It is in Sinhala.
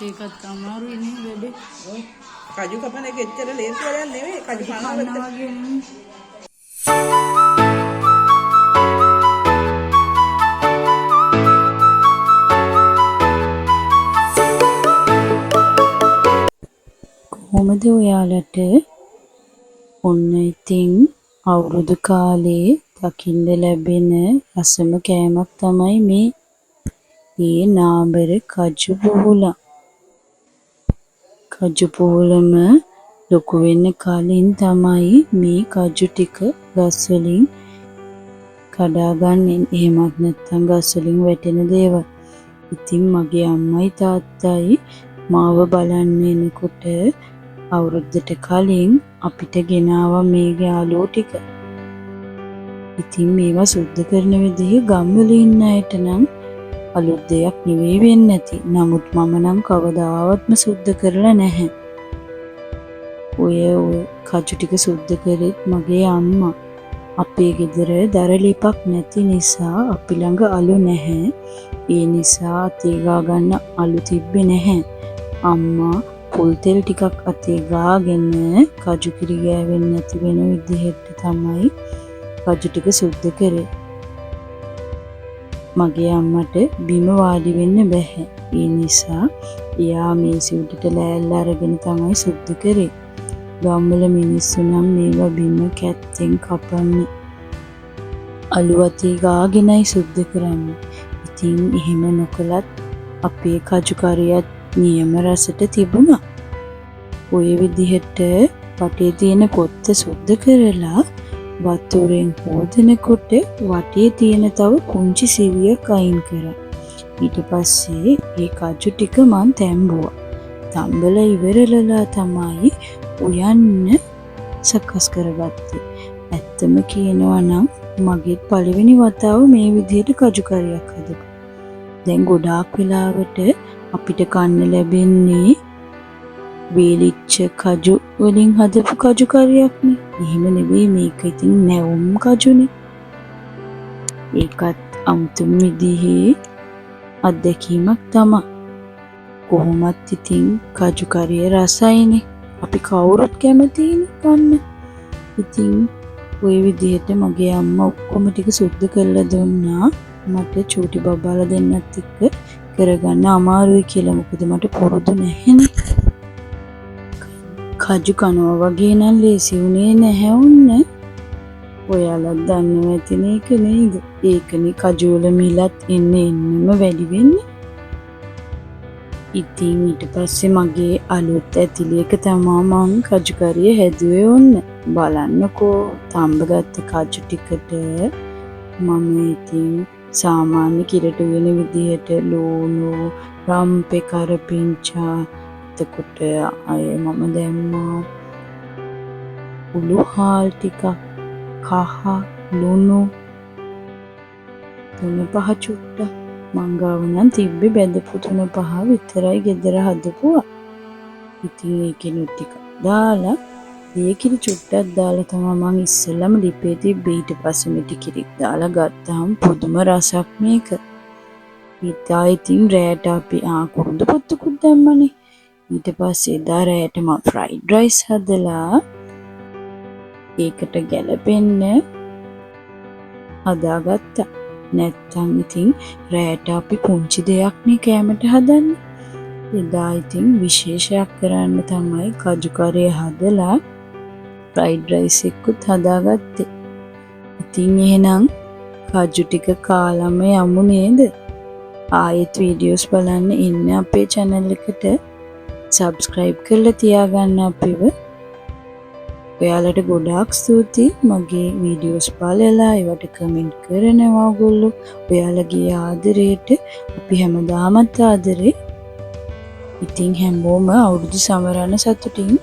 ඒකත් අමාරුයි නේ වැඩේ. ඔය කජු කපන එක එච්චර ලේසි වැඩක් නෙවෙයි. කජු කනවා වගේ නෙමෙයි. කොහොමද ඔයාලට ඔන්න ඉතින් අවුරුදු කාලේ දකින්න ලැබෙන රසම කෑමක් තමයි මේ නාඹර කජු පුහුලා. කජු පුහුලම ලොකු වෙන්න කලින් තමයි මේ කජු ටික ගස් වලින් කඩා ගන්න. එහෙමත් නැත්නම් ගස් වලින් වැටෙන දේවල්. ඉතින් මගේ අම්මයි තාත්තයි මාව බලන්න එනකොට අවුරුද්දට කලින් අපිට ගෙනාවා මේ යාළුවෝ ටික. ඉතින් මේවා සුද්ධ කරන විදිහ ගම්වල ඉන්න අයට නම් අලුත් දෙයක් නෙවෙයි වෙන්නේ නැති. නමුත් මම නම් කවදාවත්ම සුද්ධ කරලා නැහැ. ඔය කජු ටික සුද්ධ කරෙත් මගේ අම්මා. අපේ ගෙදර දරලිපක් නැති නිසා අපි ළඟ අලු නැහැ. ඒ නිසා අතේ ගා ගන්න අලු තිබ්බේ නැහැ. අම්මා පොල් තෙල් ටිකක් අතේ ගාගෙන කජු කිරි ගෑවෙන්නේ නැති වෙන විදිහට තමයි කජු ටික සුද්ධ කරේ. මගේ අම්මට බිම වාඩි වෙන්න බැහැ. ඒ නිසා එයා මේසෙ උඩට ලෑල්ල අරගෙන තමයි සුද්ධ කරේ. ගම්වල මිනිස්සු නම් මේවා බිම කැත්තෙන් කපන්නේ. අලු අතේ ගාගෙනයි සුද්ධ කරන්නේ. ඉතින් එහෙම නොකලත් අපේ කජු කරියත් නියම රසට තිබුණා. ඔය විදිහට වටේ තියෙන පොත්ත සුද්ධ කරලා වතුරෙන් හොදනකොට වටේ තියෙන තව කුංචි සිවියක් අයින් කරා. ඊට පස්සේ ඒ කජු ටික මං තැම්බුවා. තම්බලා ඉවරලලා තමයි උයන්න සකස් කරගත්තේ. ඇත්තම කියනවා නම් මගේත් පළවෙනි වතාව මේ විදිහට කජු කරියක් හදපු. දැන් ගොඩාක් වෙලාවට අපිට කන්න ලැබෙන්නේ වේලිච්ච කජු වලින් හදපු කජු කරියක්නේ. එහෙම නෙවෙයි මේක ඉතින් නැවුම් කජුනේ. ඒකත් අමුතුම විදිහේ අත්දැකීමක් තමයි. කොහොමත් ඉතින් කජු කරිය රසයිනේ. අපි කවුරුත් කැමතියිනේ කන්න. ඉතින් ওই විදිහට මගේ අම්මා ඔක්කොම ටික සුද්ධ කරලා දුන්නා. මට චූටි බබාලා දෙන්නත් එක්ක කරගන්න අමාරුයි කියලා. මොකද මට පුරුදු නැහැනේ. කජු කනවා වගේ නම් ලේසි උනේ නැහැ උන්න. ඔයාලා දන්නව ඇතිනේ ඒක නේද? ඒකනේ කජු වල මිලත් එන්නෙම වැඩි වෙන්නේ. ඉතින් ඊට පස්සේ මගේ අලුත් ඇතිලියක තමා මං කජු කරිය හැදුවේ ඔන්න. බලන්නකෝ තම්බගත්ත කජු ටිකට මම ඉතින් සාමාන්‍ය කිරට වෙන විදිහට ලූණු, රම්පේ කරපිංචා, එතකොට අය මම දැම්මා උළු හාල් ටිකක්, කහ ලුණු 3-5 චුට්ටක් මං ගාව නම් තිබ්බේ බෙදපු 3-5 විතරයි ගෙදර හදපුවා. ඉතින් ඒකෙනුත් ටිකක් දාලා දියකිරි චුට්ටක් දාලා තමයි මං ඉස්සෙල්ලම ලිපේ තිබ්බේ. ඊට පස්සේ මිටි කිරි දාලා ගත්තාම පුදුම රසක් මේක. ඉතින් රෑට අපි කුරුඳ පොත්තුකුත් දැම්මනේ. ඊට පස්සේ එදා රෑට මම ෆ්‍රයිඩ් රයිස් හදලා ඒකට ගැලපෙන්න හදාගත්තා. නැත්තම් ඉතින් රෑට අපි පුංචි දෙයක් නේ කෑමට හදන්නේ. එදා ඉතින් විශේෂයක් කරන්න තමයි කජු කරිය හදලා ෆ්‍රයිඩ් රයිස් එකකුත් හදාගත්තේ. ඉතින් එහෙනම් කජු ටික කාලම යමු නේද? ආයෙත් වීඩියෝස් බලන්න ඉන්න අපේ channel එකට subscribe කරලා තියාගන්න අපිව. ඔයාලට ගොඩාක් ස්තුතියි මගේ වීඩියෝස් බලලා ඒවට කමෙන්ට් කරනවා ඔයගොල්ලෝ. ඔයාලගේ ආදරයට අපි හැමදාමත් ආදරේ. ඉතින් හැමෝම අවුරුදු සමරන සතුටින්